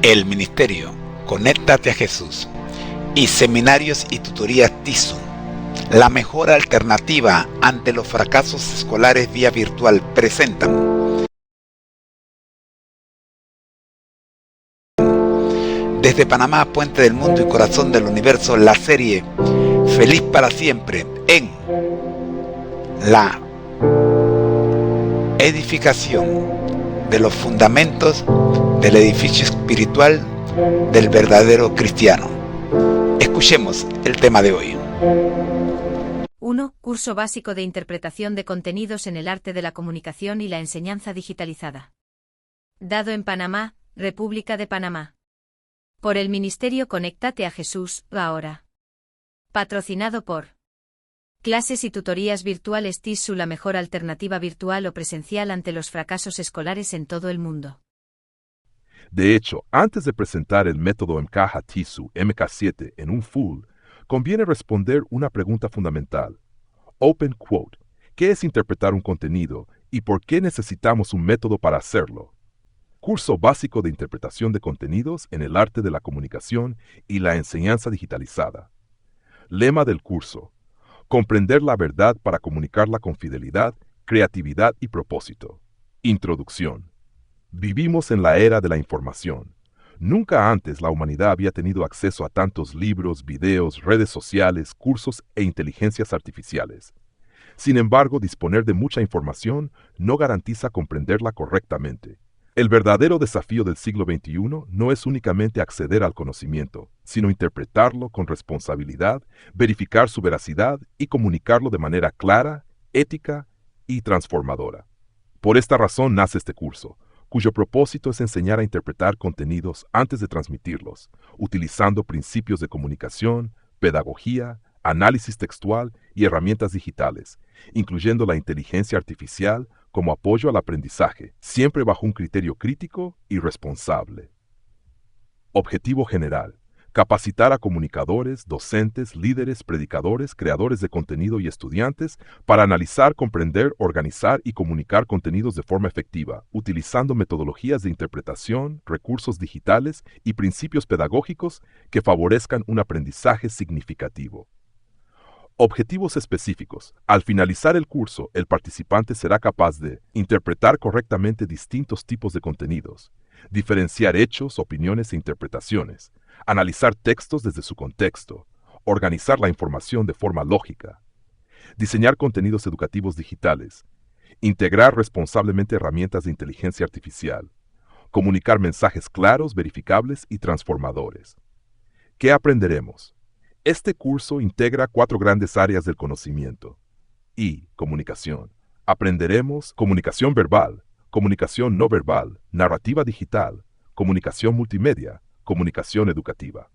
el ministerio Conéctate a Jesús y seminarios y tutorías TISU, la mejor alternativa ante los fracasos escolares vía virtual, presentan desde Panamá, puente del mundo y corazón del universo, la serie Feliz para siempre en la edificación de los fundamentos del edificio espiritual del verdadero cristiano. Escuchemos el tema de hoy. 1. Curso básico de interpretación de contenidos en el arte de la comunicación y la enseñanza digitalizada. Dado en Panamá, República de Panamá. Por el Ministerio Conéctate a Jesús, ahora. Patrocinado por Clases y tutorías virtuales TISU, la mejor alternativa virtual o presencial ante los fracasos escolares en todo el mundo. De hecho, antes de presentar el método MKH TISU MK7 en un full, conviene responder una pregunta fundamental. Open quote. ¿Qué es interpretar un contenido y por qué necesitamos un método para hacerlo? Curso básico de interpretación de contenidos en el arte de la comunicación y la enseñanza digitalizada. Lema del curso: comprender la verdad para comunicarla con fidelidad, creatividad y propósito. Introducción. Vivimos en la era de la información. Nunca antes la humanidad había tenido acceso a tantos libros, videos, redes sociales, cursos e inteligencias artificiales. Sin embargo, disponer de mucha información no garantiza comprenderla correctamente. El verdadero desafío del siglo XXI no es únicamente acceder al conocimiento, sino interpretarlo con responsabilidad, verificar su veracidad y comunicarlo de manera clara, ética y transformadora. Por esta razón nace este curso, cuyo propósito es enseñar a interpretar contenidos antes de transmitirlos, utilizando principios de comunicación, pedagogía, análisis textual y herramientas digitales, incluyendo la inteligencia artificial como apoyo al aprendizaje, siempre bajo un criterio crítico y responsable. Objetivo general: capacitar a comunicadores, docentes, líderes, predicadores, creadores de contenido y estudiantes para analizar, comprender, organizar y comunicar contenidos de forma efectiva, utilizando metodologías de interpretación, recursos digitales y principios pedagógicos que favorezcan un aprendizaje significativo. Objetivos específicos. Al finalizar el curso, el participante será capaz de interpretar correctamente distintos tipos de contenidos, diferenciar hechos, opiniones e interpretaciones, analizar textos desde su contexto, organizar la información de forma lógica, diseñar contenidos educativos digitales, integrar responsablemente herramientas de inteligencia artificial, comunicar mensajes claros, verificables y transformadores. ¿Qué aprenderemos? Este curso integra 4 grandes áreas del conocimiento. Comunicación. Aprenderemos comunicación verbal, comunicación no verbal, narrativa digital, comunicación multimedia, comunicación educativa.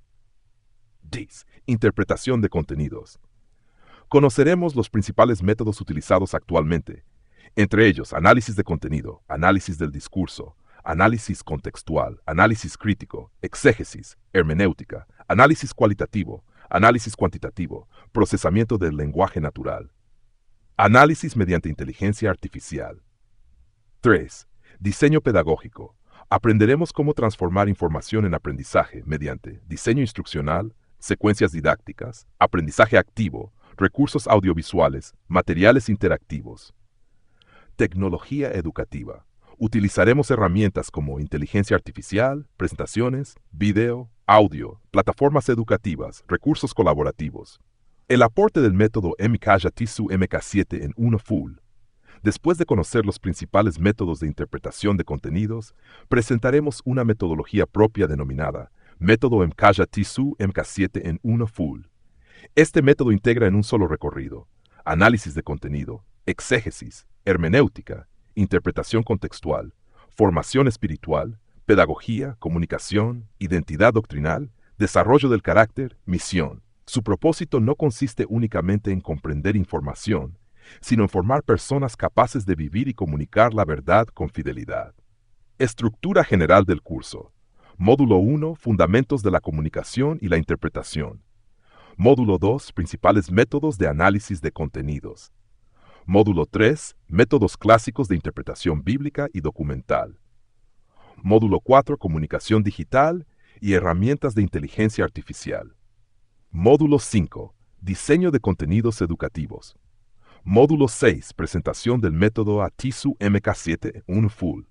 Interpretación de contenidos. Conoceremos los principales métodos utilizados actualmente, entre ellos análisis de contenido, análisis del discurso, análisis contextual, análisis crítico, exégesis, hermenéutica, análisis cualitativo, análisis cuantitativo, procesamiento del lenguaje natural. Análisis mediante inteligencia artificial. 3. Diseño pedagógico. Aprenderemos cómo transformar información en aprendizaje mediante diseño instruccional, secuencias didácticas, aprendizaje activo, recursos audiovisuales, materiales interactivos. Tecnología educativa. Utilizaremos herramientas como inteligencia artificial, presentaciones, video, audio, plataformas educativas, recursos colaborativos. El aporte del método MKH TISU MK7 en uno full. Después de conocer los principales métodos de interpretación de contenidos, presentaremos una metodología propia denominada Método MKH TISU MK7 en uno full. Este método integra en un solo recorrido análisis de contenido, exégesis, hermenéutica, interpretación contextual, formación espiritual, pedagogía, comunicación, identidad doctrinal, desarrollo del carácter, misión. Su propósito no consiste únicamente en comprender información, sino en formar personas capaces de vivir y comunicar la verdad con fidelidad. Estructura general del curso. Módulo 1. Fundamentos de la comunicación y la interpretación. Módulo 2. Principales métodos de análisis de contenidos. Módulo 3. Métodos clásicos de interpretación bíblica y documental. Módulo 4, comunicación digital y herramientas de inteligencia artificial. Módulo 5, diseño de contenidos educativos. Módulo 6, presentación del método ATISU MK7, un full.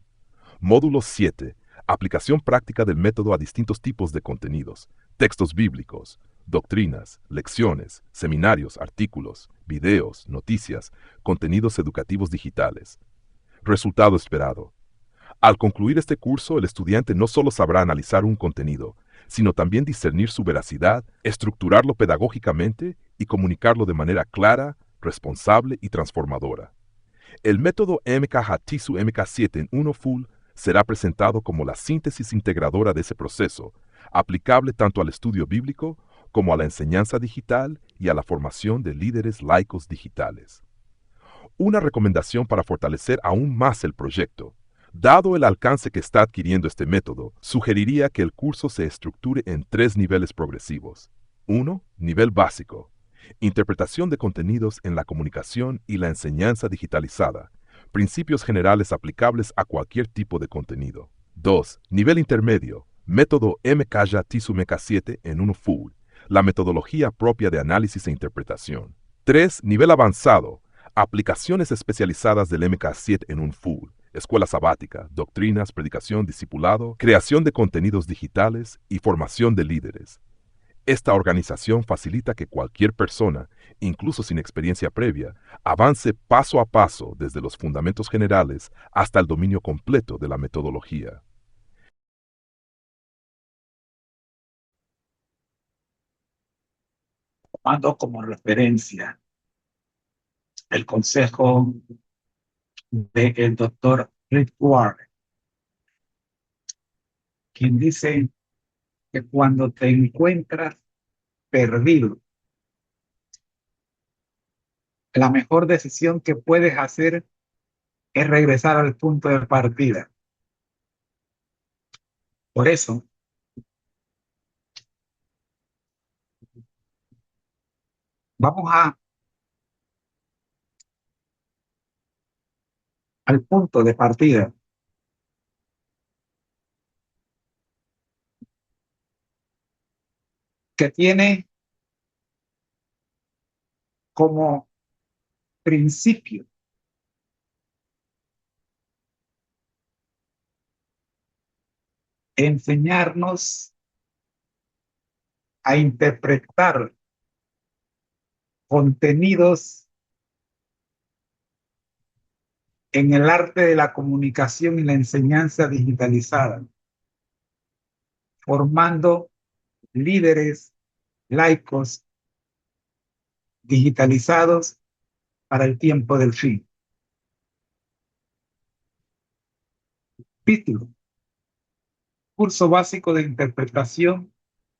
Módulo 7, aplicación práctica del método a distintos tipos de contenidos, textos bíblicos, doctrinas, lecciones, seminarios, artículos, videos, noticias, contenidos educativos digitales. Resultado esperado. Al concluir este curso, el estudiante no solo sabrá analizar un contenido, sino también discernir su veracidad, estructurarlo pedagógicamente y comunicarlo de manera clara, responsable y transformadora. El método MK-TISU MK7 en uno full será presentado como la síntesis integradora de ese proceso, aplicable tanto al estudio bíblico como a la enseñanza digital y a la formación de líderes laicos digitales. Una recomendación para fortalecer aún más el proyecto. Dado el alcance que está adquiriendo este método, sugeriría que el curso se estructure en 3 niveles progresivos. 1. Nivel básico. Interpretación de contenidos en la comunicación y la enseñanza digitalizada. Principios generales aplicables a cualquier tipo de contenido. 2. Nivel intermedio. Método MK-TISU MK7 en uno full. La metodología propia de análisis e interpretación. 3. Nivel avanzado. Aplicaciones especializadas del MK7 en un full. Escuela sabática, doctrinas, predicación, discipulado, creación de contenidos digitales y formación de líderes. Esta organización facilita que cualquier persona, incluso sin experiencia previa, avance paso a paso desde los fundamentos generales hasta el dominio completo de la metodología. Tomando como referencia el consejo del doctor Rick Warren, quien dice que cuando te encuentras perdido, la mejor decisión que puedes hacer es regresar al punto de partida. Por eso, vamos al punto de partida, que tiene como principio enseñarnos a interpretar contenidos en el arte de la comunicación y la enseñanza digitalizada, formando líderes laicos digitalizados para el tiempo del fin. Título: Curso básico de interpretación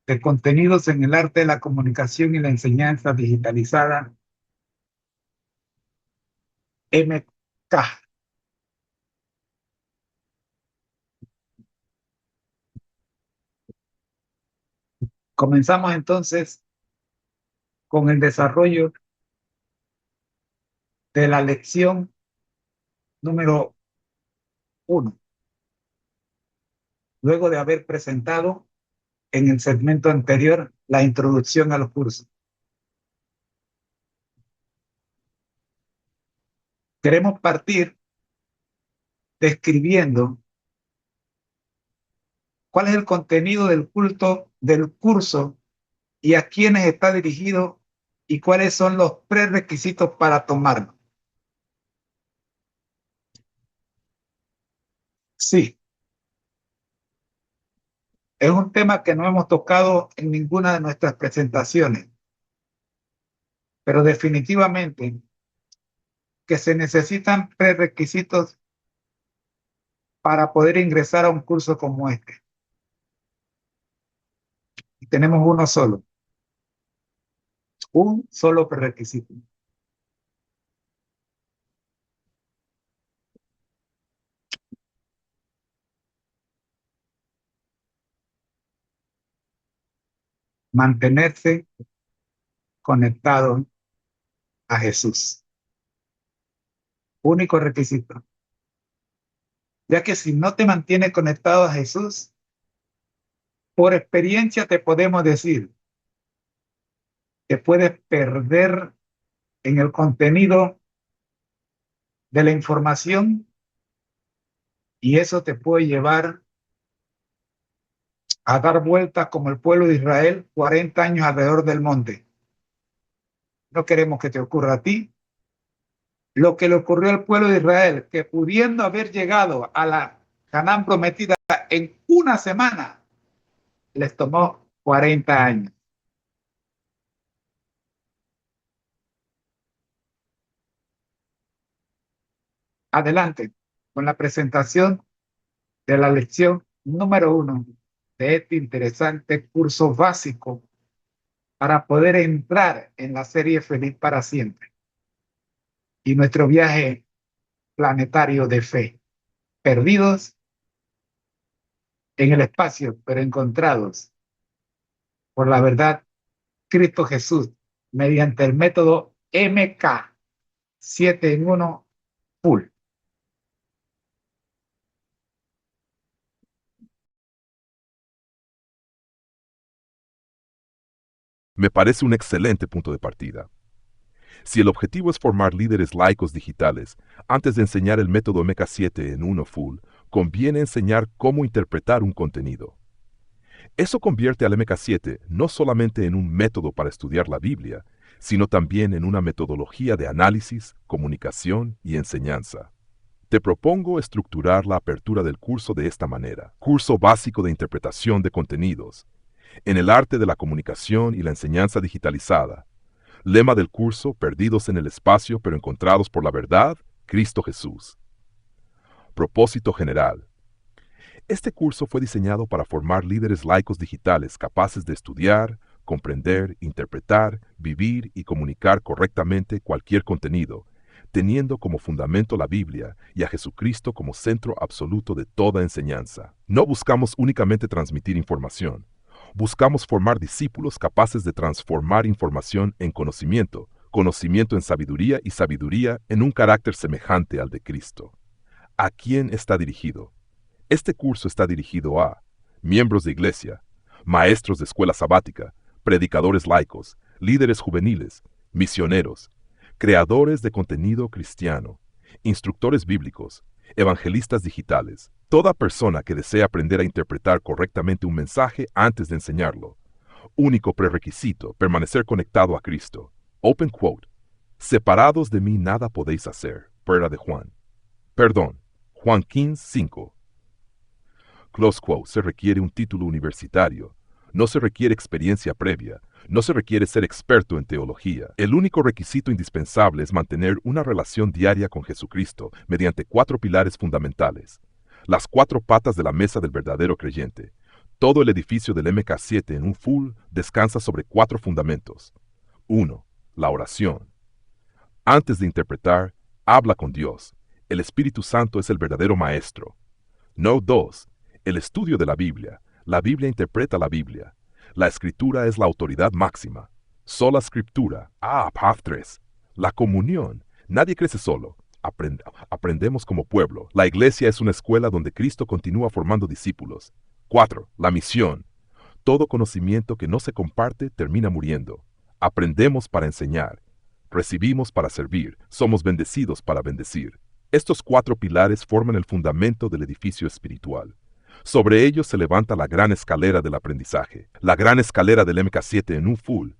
de contenidos en el arte de la comunicación y la enseñanza digitalizada, MK. Comenzamos entonces con el desarrollo de la lección número 1, luego de haber presentado en el segmento anterior la introducción al curso. Queremos partir describiendo cuál es el contenido del curso y a quiénes está dirigido y cuáles son los prerequisitos para tomarlo. Sí, es un tema que no hemos tocado en ninguna de nuestras presentaciones, pero definitivamente que se necesitan prerequisitos para poder ingresar a un curso como este. Y tenemos un solo prerequisito. Mantenerse conectado a Jesús. Único requisito. ya que si no te mantienes conectado a Jesús, por experiencia te podemos decir, te puedes perder en el contenido de la información y eso te puede llevar a dar vueltas como el pueblo de Israel 40 años alrededor del monte. No queremos que te ocurra a ti lo que le ocurrió al pueblo de Israel, que pudiendo haber llegado a la Canaán prometida en una semana, les tomó 40 años. Adelante con la presentación de la lección número 1 de este interesante curso básico para poder entrar en la serie Feliz para Siempre y nuestro viaje planetario de fe, perdidos en el espacio, pero encontrados por la verdad Cristo Jesús mediante el método MK 7 en 1 full. Me parece un excelente punto de partida. Si el objetivo es formar líderes laicos digitales, antes de enseñar el método MK7 en 1 full, conviene enseñar cómo interpretar un contenido. Eso convierte al MK7 no solamente en un método para estudiar la Biblia, sino también en una metodología de análisis, comunicación y enseñanza. Te propongo estructurar la apertura del curso de esta manera. Curso básico de interpretación de contenidos. En el arte de la comunicación y la enseñanza digitalizada. Lema del curso: perdidos en el espacio pero encontrados por la verdad, Cristo Jesús. Propósito general. Este curso fue diseñado para formar líderes laicos digitales capaces de estudiar, comprender, interpretar, vivir y comunicar correctamente cualquier contenido, teniendo como fundamento la Biblia y a Jesucristo como centro absoluto de toda enseñanza. No buscamos únicamente transmitir información. Buscamos formar discípulos capaces de transformar información en conocimiento, conocimiento en sabiduría y sabiduría en un carácter semejante al de Cristo. ¿A quién está dirigido? Este curso está dirigido a miembros de iglesia, maestros de escuela sabática, predicadores laicos, líderes juveniles, misioneros, creadores de contenido cristiano, instructores bíblicos, evangelistas digitales, toda persona que desea aprender a interpretar correctamente un mensaje antes de enseñarlo. Único prerequisito: permanecer conectado a Cristo. Open quote. Separados de mí nada podéis hacer. Primera de Juan. Juan 15:5. Close quote. Se requiere un título universitario. No se requiere experiencia previa. No se requiere ser experto en teología. El único requisito indispensable es mantener una relación diaria con Jesucristo mediante 4 pilares fundamentales. Las 4 patas de la mesa del verdadero creyente. Todo el edificio del MK7 en un full descansa sobre 4 fundamentos. 1. La oración. Antes de interpretar, habla con Dios. El Espíritu Santo es el verdadero maestro. No. 2. El estudio de la Biblia. La Biblia interpreta la Biblia. La Escritura es la autoridad máxima. Sola Escritura. Path 3. La comunión. Nadie crece solo. Aprendemos como pueblo. La iglesia es una escuela donde Cristo continúa formando discípulos. 4. La misión. Todo conocimiento que no se comparte termina muriendo. Aprendemos para enseñar. Recibimos para servir. Somos bendecidos para bendecir. Estos 4 pilares forman el fundamento del edificio espiritual. Sobre ellos se levanta la gran escalera del aprendizaje, la gran escalera del MK7 en un full.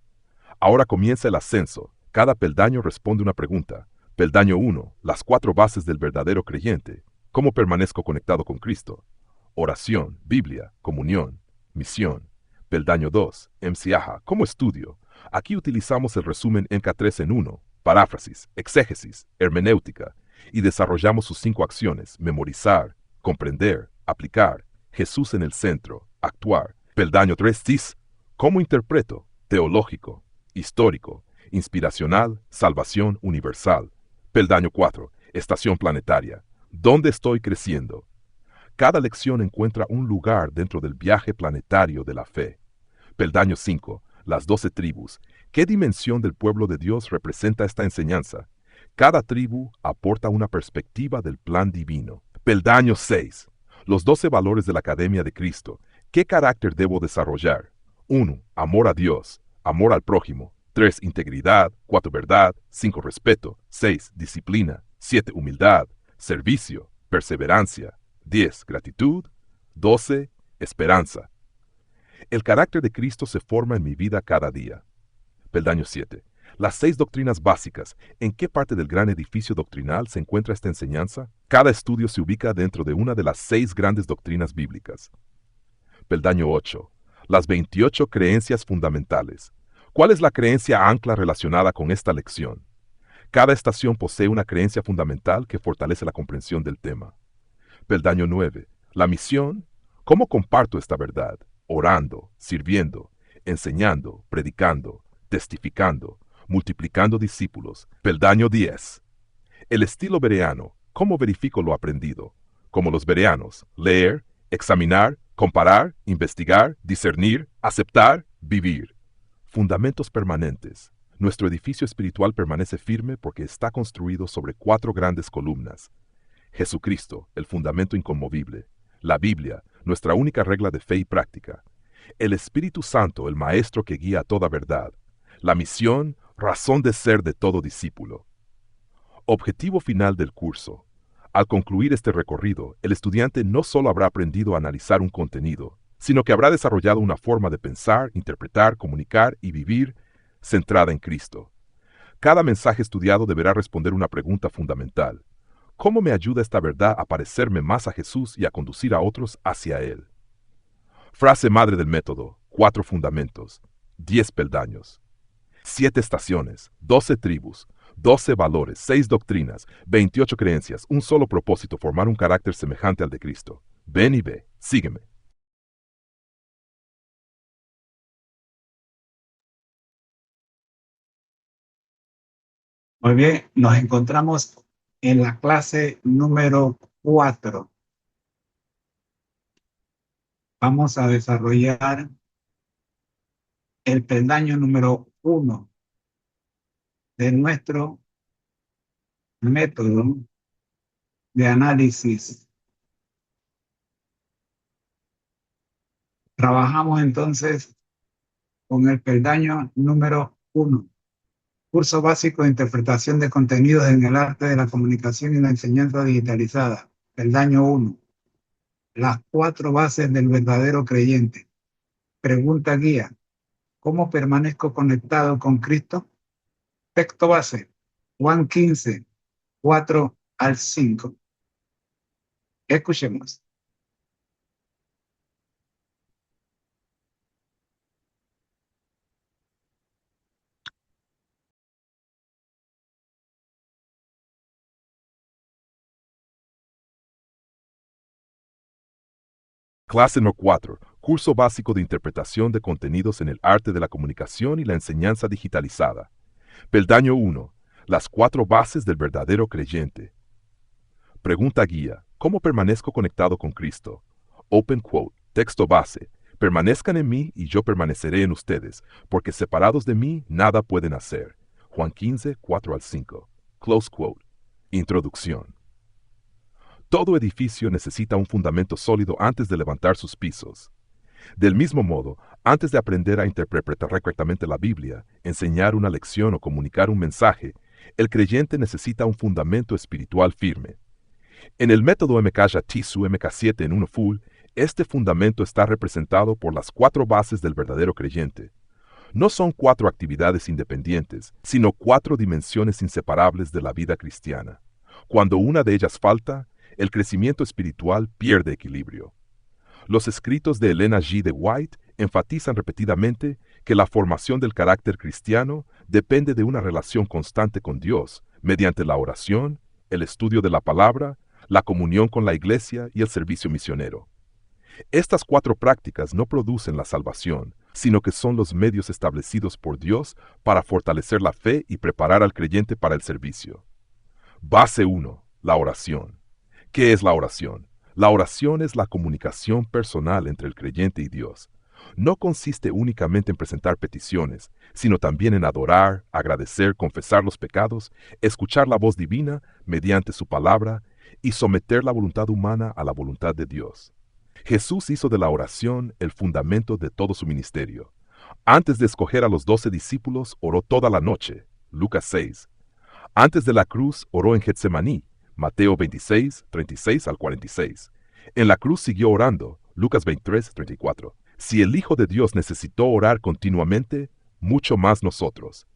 Ahora comienza el ascenso. Cada peldaño responde una pregunta. Peldaño 1. Las 4 bases del verdadero creyente. ¿Cómo permanezco conectado con Cristo? Oración, Biblia, comunión, misión. Peldaño 2. MCAHA. ¿Cómo estudio? Aquí utilizamos el resumen MK3 en 1. Paráfrasis, exégesis, hermenéutica. Y desarrollamos sus 5 acciones: memorizar, comprender, aplicar, Jesús en el centro, actuar. Peldaño 3. CIS. ¿Cómo interpreto? Teológico, histórico, inspiracional, salvación universal. Peldaño 4. Estación planetaria. ¿Dónde estoy creciendo? Cada lección encuentra un lugar dentro del viaje planetario de la fe. Peldaño 5. Las 12 tribus. ¿Qué dimensión del pueblo de Dios representa esta enseñanza? Cada tribu aporta una perspectiva del plan divino. Peldaño 6. Los 12 valores de la Academia de Cristo. ¿Qué carácter debo desarrollar? 1. Amor a Dios. Amor al prójimo. 3. Integridad. 4. Verdad. 5. Respeto. 6. Disciplina. 7. Humildad. Servicio. Perseverancia. 10. Gratitud. 12. Esperanza. El carácter de Cristo se forma en mi vida cada día. Peldaño 7. Las 6 doctrinas básicas. ¿En qué parte del gran edificio doctrinal se encuentra esta enseñanza? Cada estudio se ubica dentro de una de las 6 grandes doctrinas bíblicas. Peldaño 8. Las 28 creencias fundamentales. ¿Cuál es la creencia ancla relacionada con esta lección? Cada estación posee una creencia fundamental que fortalece la comprensión del tema. Peldaño 9. La misión. ¿Cómo comparto esta verdad? Orando, sirviendo, enseñando, predicando, testificando, multiplicando discípulos. Peldaño 10. El estilo bereano. ¿Cómo verifico lo aprendido? Como los bereanos. Leer, examinar, comparar, investigar, discernir, aceptar, vivir. Fundamentos permanentes. Nuestro edificio espiritual permanece firme porque está construido sobre 4 grandes columnas. Jesucristo, el fundamento inconmovible. La Biblia, nuestra única regla de fe y práctica. El Espíritu Santo, el Maestro que guía a toda verdad. La misión, razón de ser de todo discípulo. Objetivo final del curso. Al concluir este recorrido, el estudiante no solo habrá aprendido a analizar un contenido, sino que habrá desarrollado una forma de pensar, interpretar, comunicar y vivir centrada en Cristo. Cada mensaje estudiado deberá responder una pregunta fundamental. ¿Cómo me ayuda esta verdad a parecerme más a Jesús y a conducir a otros hacia Él? Frase madre del método. 4 fundamentos. 10 peldaños. 7 estaciones. 12 tribus. 12 valores. 6 doctrinas. 28 creencias. Un solo propósito: formar un carácter semejante al de Cristo. Ven y ve. Sígueme. Muy bien, nos encontramos en la clase número 4. Vamos a desarrollar el peldaño número 1 de nuestro método de análisis. Trabajamos entonces con el peldaño número 1. Curso básico de interpretación de contenidos en el arte de la comunicación y la enseñanza digitalizada. Peldaño 1. Las 4 bases del verdadero creyente. Pregunta guía. ¿Cómo permanezco conectado con Cristo? Texto base. Juan 15, 4 al 5. Escuchemos. Clase No. 4. Curso básico de interpretación de contenidos en el arte de la comunicación y la enseñanza digitalizada. Peldaño 1. Las 4 bases del verdadero creyente. Pregunta guía. ¿Cómo permanezco conectado con Cristo? Open quote. Texto base. Permanezcan en mí y yo permaneceré en ustedes, porque separados de mí nada pueden hacer. Juan 15, 4 al 5. Close quote. Introducción. Todo edificio necesita un fundamento sólido antes de levantar sus pisos. Del mismo modo, antes de aprender a interpretar correctamente la Biblia, enseñar una lección o comunicar un mensaje, el creyente necesita un fundamento espiritual firme. En el método MK-TISU MK7 en 1 full, este fundamento está representado por las 4 bases del verdadero creyente. No son 4 actividades independientes, sino 4 dimensiones inseparables de la vida cristiana. Cuando una de ellas falta, el crecimiento espiritual pierde equilibrio. Los escritos de Elena G. de White enfatizan repetidamente que la formación del carácter cristiano depende de una relación constante con Dios, mediante la oración, el estudio de la palabra, la comunión con la iglesia y el servicio misionero. Estas 4 prácticas no producen la salvación, sino que son los medios establecidos por Dios para fortalecer la fe y preparar al creyente para el servicio. Base 1. La oración. ¿Qué es la oración? La oración es la comunicación personal entre el creyente y Dios. No consiste únicamente en presentar peticiones, sino también en adorar, agradecer, confesar los pecados, escuchar la voz divina mediante su palabra y someter la voluntad humana a la voluntad de Dios. Jesús hizo de la oración el fundamento de todo su ministerio. Antes de escoger a los 12 discípulos, oró toda la noche. Lucas 6. Antes de la cruz, oró en Getsemaní. Mateo 26, 36 al 46. En la cruz siguió orando. Lucas 23, 34. Si el Hijo de Dios necesitó orar continuamente, mucho más nosotros.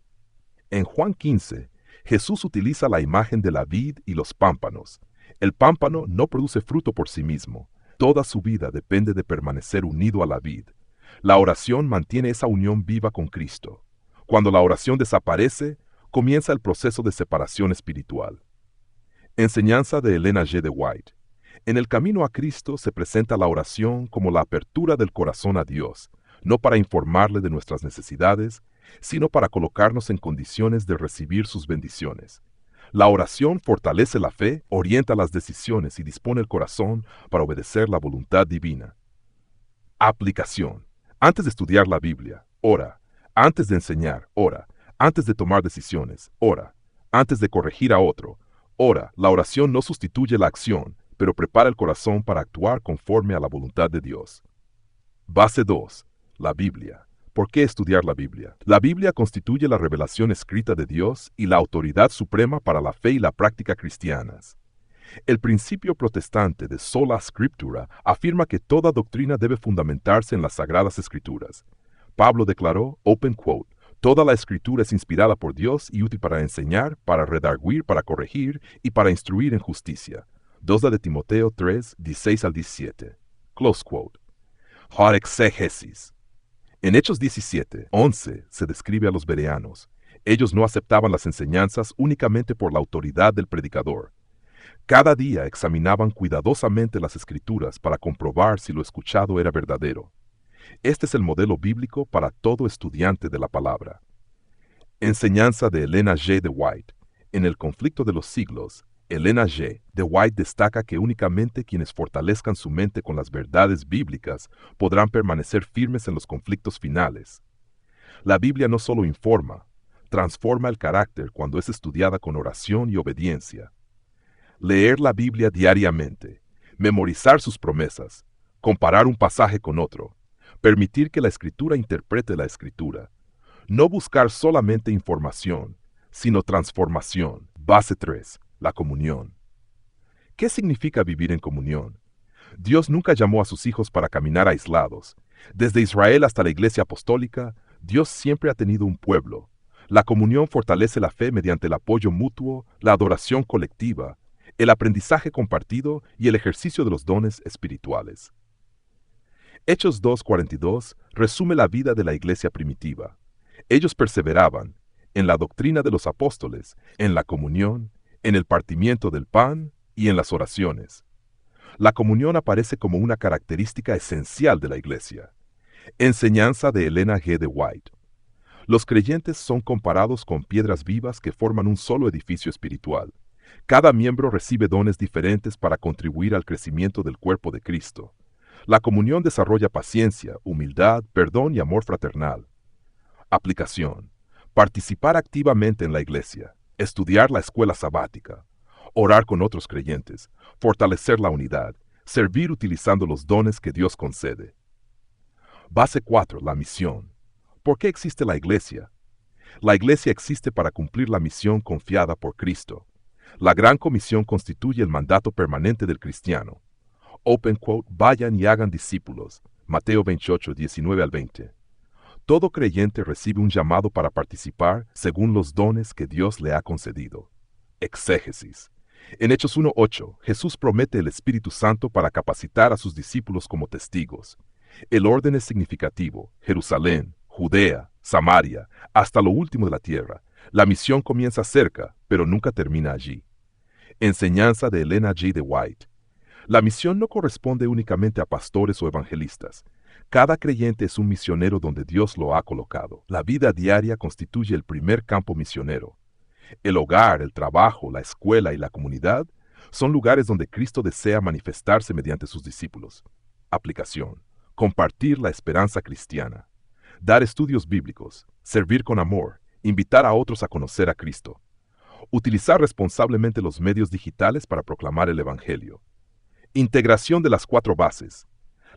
En Juan 15, Jesús utiliza la imagen de la vid y los pámpanos. El pámpano no produce fruto por sí mismo. Toda su vida depende de permanecer unido a la vid. La oración mantiene esa unión viva con Cristo. Cuando la oración desaparece, comienza el proceso de separación espiritual. Enseñanza de Elena G. de White. En el camino a Cristo se presenta la oración como la apertura del corazón a Dios, no para informarle de nuestras necesidades, sino para colocarnos en condiciones de recibir sus bendiciones. La oración fortalece la fe, orienta las decisiones y dispone el corazón para obedecer la voluntad divina. Aplicación. Antes de estudiar la Biblia, ora. Antes de enseñar, ora. Antes de tomar decisiones, ora. Antes de corregir a otro, ora. La oración no sustituye la acción, pero prepara el corazón para actuar conforme a la voluntad de Dios. Base 2. La Biblia. ¿Por qué estudiar la Biblia? La Biblia constituye la revelación escrita de Dios y la autoridad suprema para la fe y la práctica cristianas. El principio protestante de sola scriptura afirma que toda doctrina debe fundamentarse en las Sagradas Escrituras. Pablo declaró, open quote, toda la Escritura es inspirada por Dios y útil para enseñar, para redarguir, para corregir y para instruir en justicia. 2 de Timoteo 3, 16 al 17. Close quote. Exégesis. En Hechos 17, 11 se describe a los bereanos. Ellos no aceptaban las enseñanzas únicamente por la autoridad del predicador. Cada día examinaban cuidadosamente las Escrituras para comprobar si lo escuchado era verdadero. Este es el modelo bíblico para todo estudiante de la palabra. Enseñanza de Elena G. de White. En el conflicto de los siglos, Elena G. de White destaca que únicamente quienes fortalezcan su mente con las verdades bíblicas podrán permanecer firmes en los conflictos finales. La Biblia no solo informa, transforma el carácter cuando es estudiada con oración y obediencia. Leer la Biblia diariamente, memorizar sus promesas, comparar un pasaje con otro, permitir que la Escritura interprete la Escritura, no buscar solamente información, sino transformación. Base 3. La comunión. ¿Qué significa vivir en comunión? Dios nunca llamó a sus hijos para caminar aislados. Desde Israel hasta la Iglesia Apostólica, Dios siempre ha tenido un pueblo. La comunión fortalece la fe mediante el apoyo mutuo, la adoración colectiva, el aprendizaje compartido y el ejercicio de los dones espirituales. Hechos 2:42 resume la vida de la iglesia primitiva. Ellos perseveraban en la doctrina de los apóstoles, en la comunión, en el partimiento del pan y en las oraciones. La comunión aparece como una característica esencial de la iglesia. Enseñanza de Elena G. de White. Los creyentes son comparados con piedras vivas que forman un solo edificio espiritual. Cada miembro recibe dones diferentes para contribuir al crecimiento del cuerpo de Cristo. La comunión desarrolla paciencia, humildad, perdón y amor fraternal. Aplicación. Participar activamente en la iglesia, estudiar la escuela sabática, orar con otros creyentes, fortalecer la unidad, servir utilizando los dones que Dios concede. Base 4. La misión. ¿Por qué existe la iglesia? La iglesia existe para cumplir la misión confiada por Cristo. La gran comisión constituye el mandato permanente del cristiano. Open quote, vayan y hagan discípulos. Mateo 28, 19 al 20. Todo creyente recibe un llamado para participar según los dones que Dios le ha concedido. Exégesis. En Hechos 1:8, Jesús promete el Espíritu Santo para capacitar a sus discípulos como testigos. El orden es significativo: Jerusalén, Judea, Samaria, hasta lo último de la tierra. La misión comienza cerca, pero nunca termina allí. Enseñanza de Elena G. de White. La misión no corresponde únicamente a pastores o evangelistas. Cada creyente es un misionero donde Dios lo ha colocado. La vida diaria constituye el primer campo misionero. El hogar, el trabajo, la escuela y la comunidad son lugares donde Cristo desea manifestarse mediante sus discípulos. Aplicación. Compartir la esperanza cristiana. Dar estudios bíblicos. Servir con amor. Invitar a otros a conocer a Cristo. Utilizar responsablemente los medios digitales para proclamar el Evangelio. Integración de las 4 bases.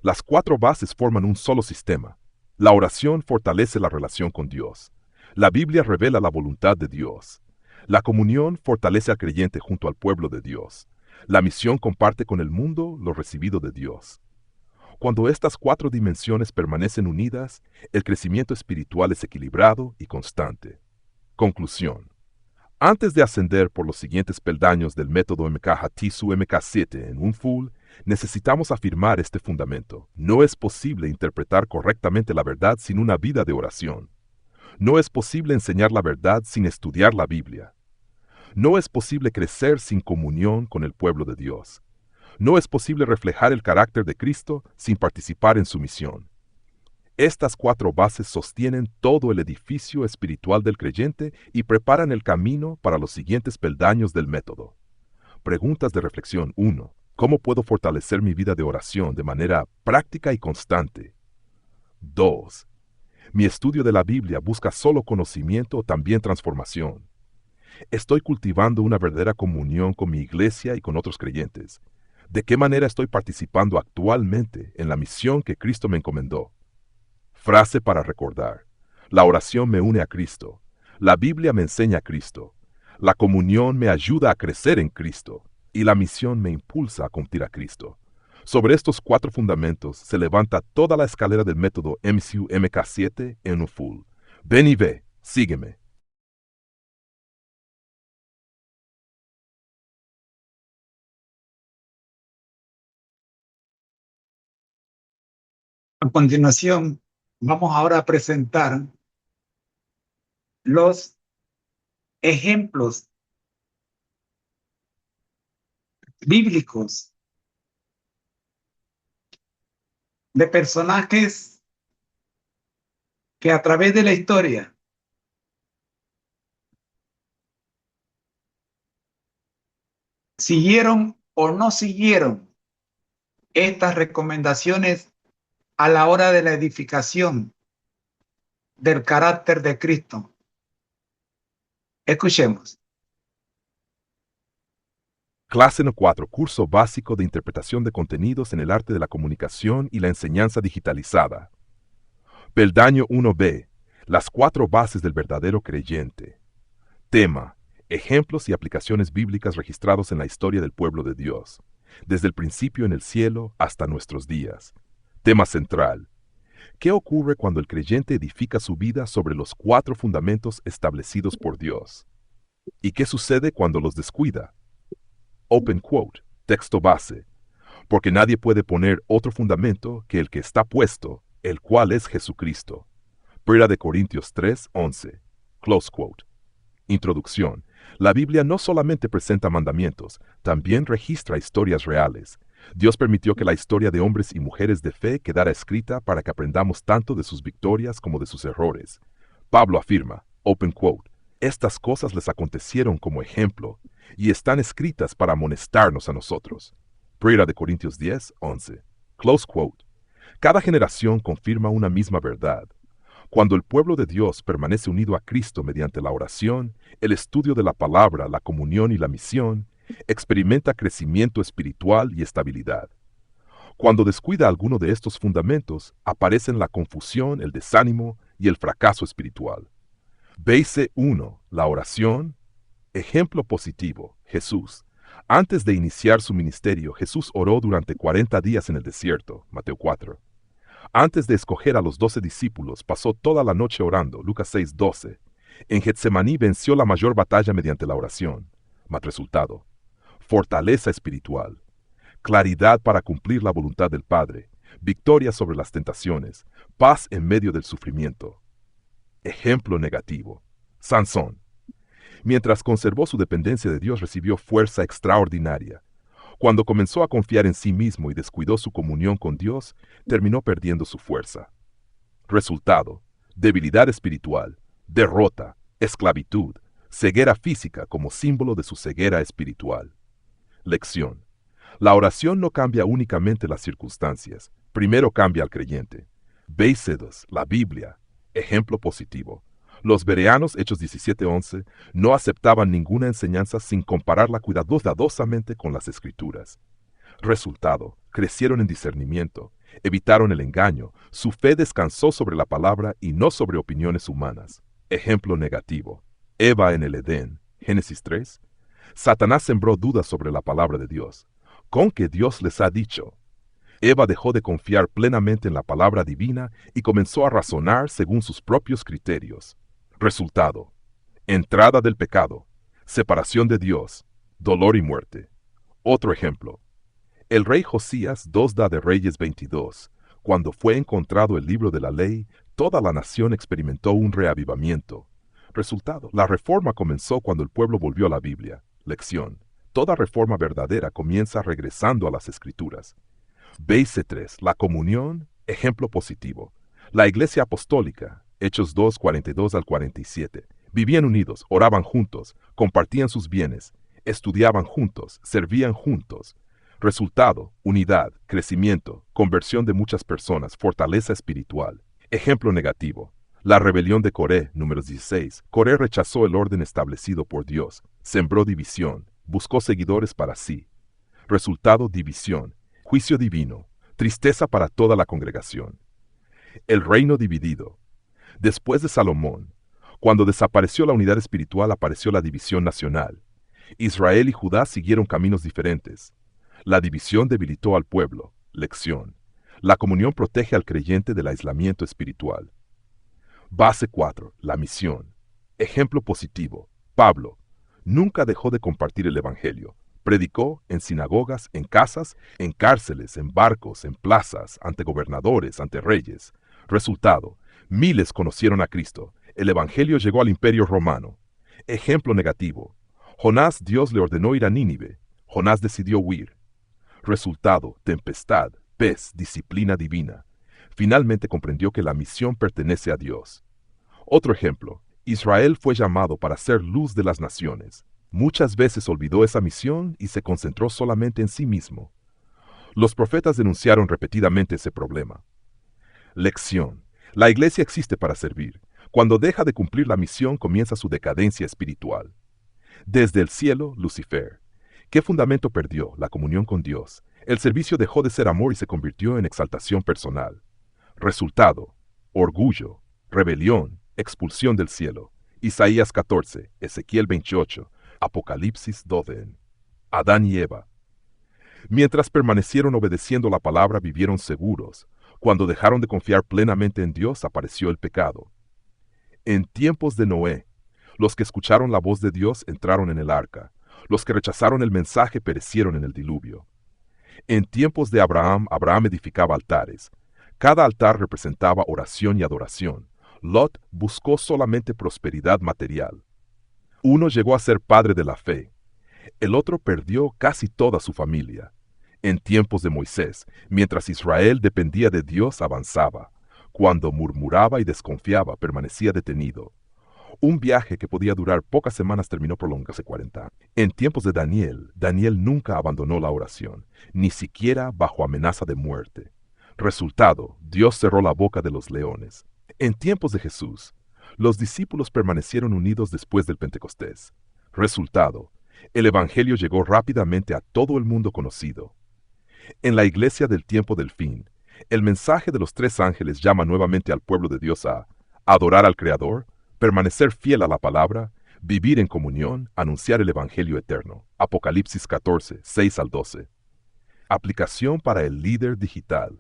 Las 4 bases forman un solo sistema. La oración fortalece la relación con Dios. La Biblia revela la voluntad de Dios. La comunión fortalece al creyente junto al pueblo de Dios. La misión comparte con el mundo lo recibido de Dios. Cuando estas 4 dimensiones permanecen unidas, el crecimiento espiritual es equilibrado y constante. Conclusión. Antes de ascender por los siguientes peldaños del método MK-Hatisu MK7 en un full, necesitamos afirmar este fundamento. No es posible interpretar correctamente la verdad sin una vida de oración. No es posible enseñar la verdad sin estudiar la Biblia. No es posible crecer sin comunión con el pueblo de Dios. No es posible reflejar el carácter de Cristo sin participar en su misión. Estas 4 bases sostienen todo el edificio espiritual del creyente y preparan el camino para los siguientes peldaños del método. Preguntas de reflexión 1. ¿Cómo puedo fortalecer mi vida de oración de manera práctica y constante? 2. ¿Mi estudio de la Biblia busca solo conocimiento o también transformación? ¿Estoy cultivando una verdadera comunión con mi iglesia y con otros creyentes? ¿De qué manera estoy participando actualmente en la misión que Cristo me encomendó? Frase para recordar. La oración me une a Cristo. La Biblia me enseña a Cristo. La comunión me ayuda a crecer en Cristo. Y la misión me impulsa a cumplir a Cristo. Sobre estos 4 fundamentos se levanta toda la escalera del método MCU MK7 en un full. Ven y ve, sígueme. A continuación, vamos ahora a presentar los ejemplos bíblicos de personajes que a través de la historia siguieron o no siguieron estas recomendaciones a la hora de la edificación del carácter de Cristo. Escuchemos. Clase No 4, curso básico de interpretación de contenidos en el arte de la comunicación y la enseñanza digitalizada. Peldaño 1B, las 4 bases del verdadero creyente. Tema, ejemplos y aplicaciones bíblicas registrados en la historia del pueblo de Dios, desde el principio en el cielo hasta nuestros días. Tema central, ¿qué ocurre cuando el creyente edifica su vida sobre los 4 fundamentos establecidos por Dios? ¿Y qué sucede cuando los descuida? Open quote, texto base, porque nadie puede poner otro fundamento que el que está puesto, el cual es Jesucristo. 1 Corintios 3:11, close quote. Introducción. La Biblia no solamente presenta mandamientos, también registra historias reales. Dios permitió que la historia de hombres y mujeres de fe quedara escrita para que aprendamos tanto de sus victorias como de sus errores. Pablo afirma, open quote, estas cosas les acontecieron como ejemplo, y están escritas para amonestarnos a nosotros. 1 Corintios 10:11. Close quote. Cada generación confirma una misma verdad. Cuando el pueblo de Dios permanece unido a Cristo mediante la oración, el estudio de la palabra, la comunión y la misión, experimenta crecimiento espiritual y estabilidad. Cuando descuida alguno de estos fundamentos, aparecen la confusión, el desánimo y el fracaso espiritual. Base 1. La oración. Ejemplo positivo, Jesús. Antes de iniciar su ministerio, Jesús oró durante 40 días en el desierto, Mateo 4. Antes de escoger a los 12 discípulos, pasó toda la noche orando, Lucas 6:12. En Getsemaní venció la mayor batalla mediante la oración. Más resultado, fortaleza espiritual, claridad para cumplir la voluntad del Padre, victoria sobre las tentaciones, paz en medio del sufrimiento. Ejemplo negativo, Sansón. Mientras conservó su dependencia de Dios, recibió fuerza extraordinaria. Cuando comenzó a confiar en sí mismo y descuidó su comunión con Dios, terminó perdiendo su fuerza. Resultado, debilidad espiritual, derrota, esclavitud, ceguera física como símbolo de su ceguera espiritual. Lección. La oración no cambia únicamente las circunstancias, primero cambia al creyente. Base 2, la Biblia. Ejemplo positivo. Los bereanos, Hechos 17:11, no aceptaban ninguna enseñanza sin compararla cuidadosamente con las Escrituras. Resultado, crecieron en discernimiento, evitaron el engaño, su fe descansó sobre la palabra y no sobre opiniones humanas. Ejemplo negativo. Eva en el Edén, Génesis 3. Satanás sembró dudas sobre la palabra de Dios. ¿Con qué Dios les ha dicho? Eva dejó de confiar plenamente en la palabra divina y comenzó a razonar según sus propios criterios. Resultado: entrada del pecado, separación de Dios, dolor y muerte. Otro ejemplo. El rey Josías, 2 de Reyes 22, cuando fue encontrado el libro de la ley, toda la nación experimentó un reavivamiento. Resultado: la reforma comenzó cuando el pueblo volvió a la Biblia. Lección: toda reforma verdadera comienza regresando a las Escrituras. BC3, la comunión, ejemplo positivo. La iglesia apostólica, Hechos 2, 42 al 47. Vivían unidos, oraban juntos, compartían sus bienes, estudiaban juntos, servían juntos. Resultado: unidad, crecimiento, conversión de muchas personas, fortaleza espiritual. Ejemplo negativo. La rebelión de Coré, Números 16. Coré rechazó el orden establecido por Dios, sembró división, buscó seguidores para sí. Resultado: división, juicio divino, tristeza para toda la congregación. El reino dividido. Después de Salomón, cuando desapareció la unidad espiritual, apareció la división nacional. Israel y Judá siguieron caminos diferentes. La división debilitó al pueblo. Lección: la comunión protege al creyente del aislamiento espiritual. Base 4. La misión. Ejemplo positivo. Pablo nunca dejó de compartir el evangelio. Predicó en sinagogas, en casas, en cárceles, en barcos, en plazas, ante gobernadores, ante reyes. Resultado: miles conocieron a Cristo. El evangelio llegó al imperio romano. Ejemplo negativo. Jonás, Dios le ordenó ir a Nínive. Jonás decidió huir. Resultado: tempestad, pez, disciplina divina. Finalmente comprendió que la misión pertenece a Dios. Otro ejemplo. Israel fue llamado para ser luz de las naciones. Muchas veces olvidó esa misión y se concentró solamente en sí mismo. Los profetas denunciaron repetidamente ese problema. Lección: la iglesia existe para servir. Cuando deja de cumplir la misión, comienza su decadencia espiritual. Desde el cielo, Lucifer. ¿Qué fundamento perdió? La comunión con Dios. El servicio dejó de ser amor y se convirtió en exaltación personal. Resultado: orgullo, rebelión, expulsión del cielo. Isaías 14, Ezequiel 28, Apocalipsis 12. Adán y Eva. Mientras permanecieron obedeciendo la palabra, vivieron seguros. Cuando dejaron de confiar plenamente en Dios, apareció el pecado. En tiempos de Noé, los que escucharon la voz de Dios entraron en el arca. Los que rechazaron el mensaje perecieron en el diluvio. En tiempos de Abraham, Abraham edificaba altares. Cada altar representaba oración y adoración. Lot buscó solamente prosperidad material. Uno llegó a ser padre de la fe. El otro perdió casi toda su familia. En tiempos de Moisés, mientras Israel dependía de Dios, avanzaba. Cuando murmuraba y desconfiaba, permanecía detenido. Un viaje que podía durar pocas semanas terminó prolongándose 40 años. En tiempos de Daniel, Daniel nunca abandonó la oración, ni siquiera bajo amenaza de muerte. Resultado: Dios cerró la boca de los leones. En tiempos de Jesús, los discípulos permanecieron unidos después del Pentecostés. Resultado: el evangelio llegó rápidamente a todo el mundo conocido. En la iglesia del tiempo del fin, el mensaje de los 3 ángeles llama nuevamente al pueblo de Dios a adorar al Creador, permanecer fiel a la palabra, vivir en comunión, anunciar el evangelio eterno. Apocalipsis 14, 6 al 12. Aplicación para el líder digital.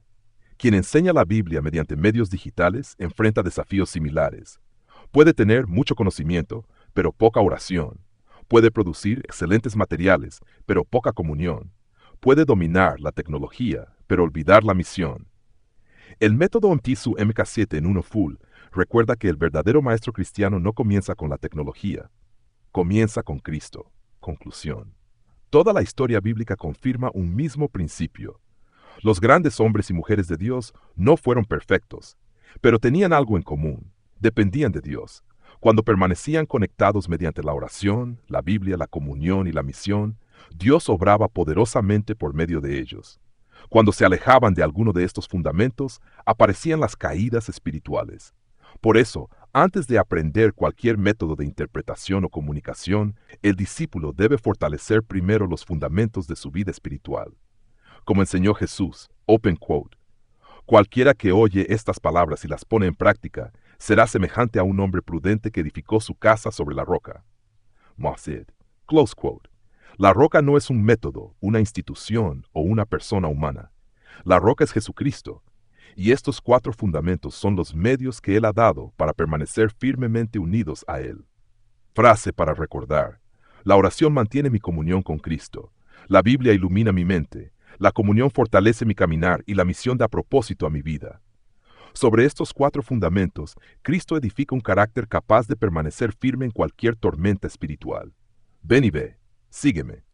Quien enseña la Biblia mediante medios digitales enfrenta desafíos similares. Puede tener mucho conocimiento, pero poca oración. Puede producir excelentes materiales, pero poca comunión. Puede dominar la tecnología, pero olvidar la misión. El método MTSU MK7 en 1 Full recuerda que el verdadero maestro cristiano no comienza con la tecnología, comienza con Cristo. Conclusión. Toda la historia bíblica confirma un mismo principio. Los grandes hombres y mujeres de Dios no fueron perfectos, pero tenían algo en común. Dependían de Dios. Cuando permanecían conectados mediante la oración, la Biblia, la comunión y la misión, Dios obraba poderosamente por medio de ellos. Cuando se alejaban de alguno de estos fundamentos, aparecían las caídas espirituales. Por eso, Antes de aprender cualquier método de interpretación o comunicación, el discípulo debe fortalecer primero los fundamentos de su vida espiritual. Como enseñó Jesús, open quote, cualquiera que oye estas palabras y las pone en práctica, será semejante a un hombre prudente que edificó su casa sobre la roca. Mossad, close quote. La roca no es un método, una institución o una persona humana. La roca es Jesucristo. Y estos 4 fundamentos son los medios que Él ha dado para permanecer firmemente unidos a Él. Frase para recordar. La oración mantiene mi comunión con Cristo. La Biblia ilumina mi mente. La comunión fortalece mi caminar y la misión da propósito a mi vida. Sobre estos 4 fundamentos, Cristo edifica un carácter capaz de permanecer firme en cualquier tormenta espiritual. Ven y ve. Sígueme.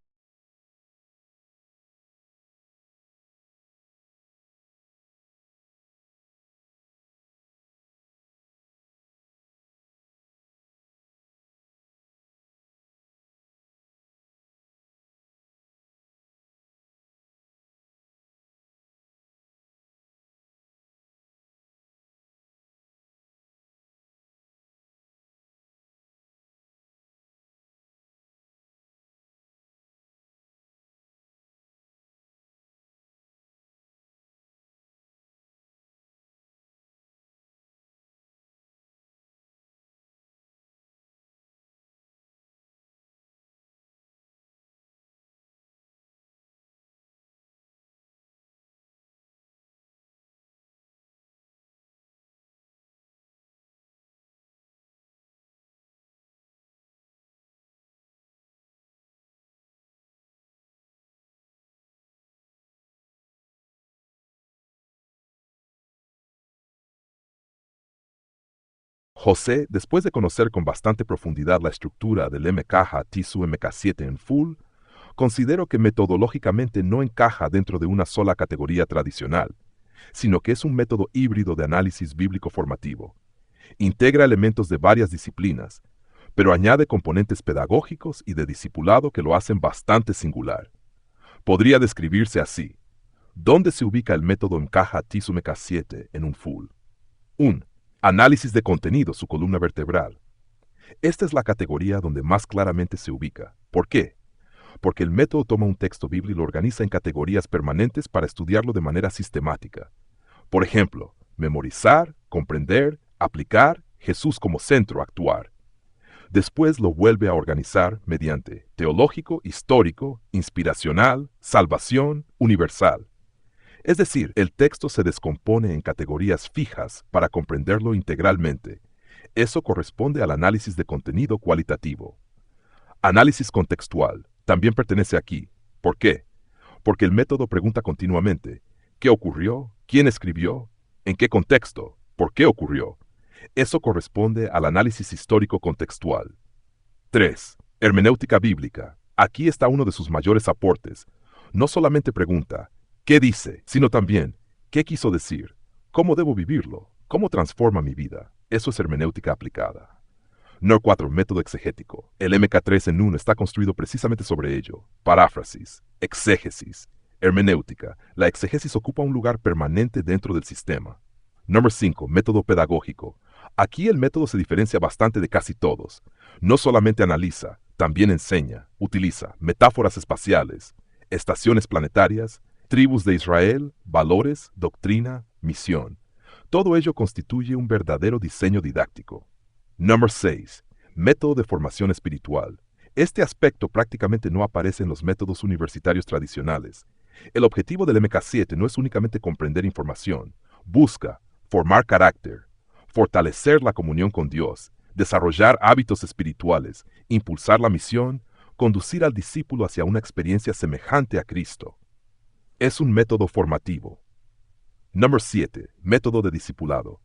José, después de conocer con bastante profundidad la estructura del MKH TISU MK7 en full, considero que metodológicamente no encaja dentro de una sola categoría tradicional, sino que es un método híbrido de análisis bíblico formativo. Integra elementos de varias disciplinas, pero añade componentes pedagógicos y de discipulado que lo hacen bastante singular. Podría describirse así. ¿Dónde se ubica el método MKH TISU MK7 en un full? 1. Análisis de contenido, su columna vertebral. Esta es la categoría donde más claramente se ubica. ¿Por qué? Porque el método toma un texto bíblico y lo organiza en categorías permanentes para estudiarlo de manera sistemática. Por ejemplo, memorizar, comprender, aplicar, Jesús como centro, actuar. Después lo vuelve a organizar mediante teológico, histórico, inspiracional, salvación, universal. Es decir, el texto se descompone en categorías fijas para comprenderlo integralmente. Eso corresponde al análisis de contenido cualitativo. Análisis contextual también pertenece aquí. ¿Por qué? Porque el método pregunta continuamente, ¿qué ocurrió? ¿Quién escribió? ¿En qué contexto? ¿Por qué ocurrió? Eso corresponde al análisis histórico contextual. 3. Hermenéutica bíblica. Aquí está uno de sus mayores aportes. No solamente pregunta, ¿qué dice?, sino también, ¿qué quiso decir? ¿Cómo debo vivirlo? ¿Cómo transforma mi vida? Eso es hermenéutica aplicada. No 4. Método exegético. El MK3 en 1 está construido precisamente sobre ello. Paráfrasis, exégesis, hermenéutica. La exégesis ocupa un lugar permanente dentro del sistema. Número 5. Método pedagógico. Aquí el método se diferencia bastante de casi todos. No solamente analiza, también enseña, utiliza metáforas espaciales, estaciones planetarias, tribus de Israel, valores, doctrina, misión. Todo ello constituye un verdadero diseño didáctico. Número 6. Método de formación espiritual. Este aspecto prácticamente no aparece en los métodos universitarios tradicionales. El objetivo del MK7 no es únicamente comprender información. Busca formar carácter, fortalecer la comunión con Dios, desarrollar hábitos espirituales, impulsar la misión, conducir al discípulo hacia una experiencia semejante a Cristo. Es un método formativo. Número 7. Método de discipulado.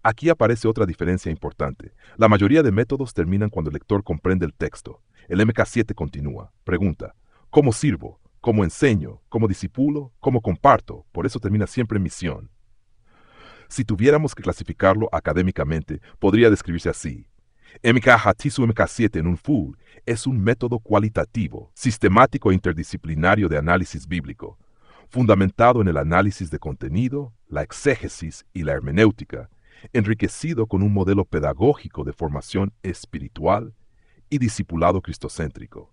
Aquí aparece otra diferencia importante. La mayoría de métodos terminan cuando el lector comprende el texto. El MK7 continúa. Pregunta, ¿cómo sirvo? ¿Cómo enseño? ¿Cómo discipulo? ¿Cómo comparto? Por eso termina siempre en misión. Si tuviéramos que clasificarlo académicamente, podría describirse así. MKH TISU MK7 en un full es un método cualitativo, sistemático e interdisciplinario de análisis bíblico, fundamentado en el análisis de contenido, la exégesis y la hermenéutica, enriquecido con un modelo pedagógico de formación espiritual y discipulado cristocéntrico.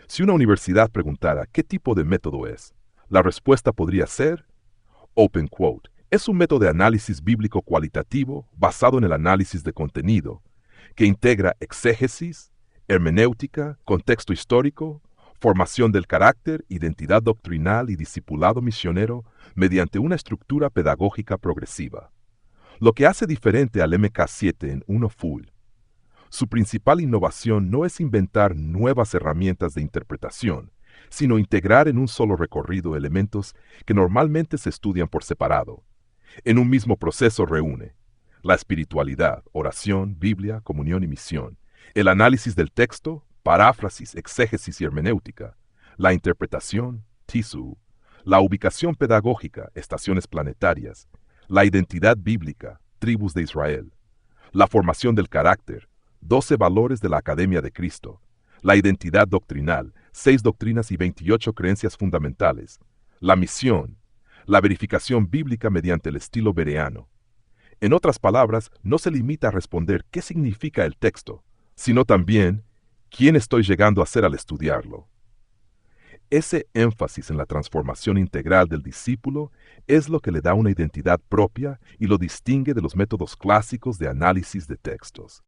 Si una universidad preguntara qué tipo de método es, la respuesta podría ser, open quote, es un método de análisis bíblico cualitativo basado en el análisis de contenido, que integra exégesis, hermenéutica, contexto histórico, formación del carácter, identidad doctrinal y discipulado misionero mediante una estructura pedagógica progresiva. Lo que hace diferente al MK7 en uno full. Su principal innovación no es inventar nuevas herramientas de interpretación, sino integrar en un solo recorrido elementos que normalmente se estudian por separado. En un mismo proceso reúne la espiritualidad, oración, Biblia, comunión y misión, el análisis del texto, paráfrasis, exégesis y hermenéutica, la interpretación, tisu, la ubicación pedagógica, estaciones planetarias, la identidad bíblica, tribus de Israel, la formación del carácter, 12 valores de la Academia de Cristo, la identidad doctrinal, 6 doctrinas y 28 creencias fundamentales, la misión, la verificación bíblica mediante el estilo bereano. En otras palabras, no se limita a responder qué significa el texto, sino también quién estoy llegando a ser al estudiarlo. Ese énfasis en la transformación integral del discípulo es lo que le da una identidad propia y lo distingue de los métodos clásicos de análisis de textos.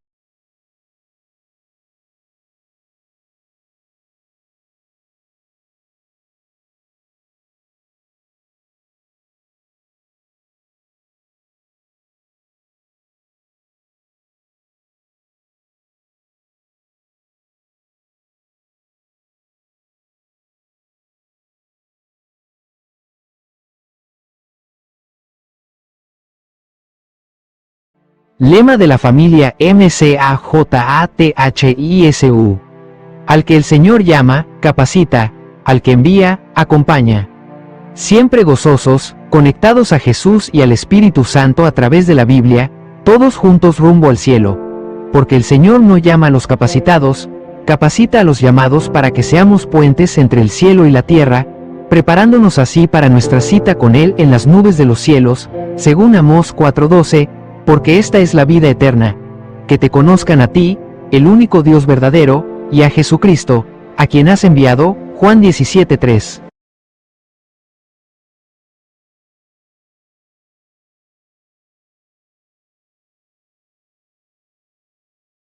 Lema de la familia MCAJATHISU. Al que el Señor llama, capacita, al que envía, acompaña. Siempre gozosos, conectados a Jesús y al Espíritu Santo a través de la Biblia, todos juntos rumbo al cielo. Porque el Señor no llama a los capacitados, capacita a los llamados para que seamos puentes entre el cielo y la tierra, preparándonos así para nuestra cita con Él en las nubes de los cielos, según Amós 4:12, porque esta es la vida eterna, que te conozcan a ti, el único Dios verdadero, y a Jesucristo, a quien has enviado, Juan 17:3.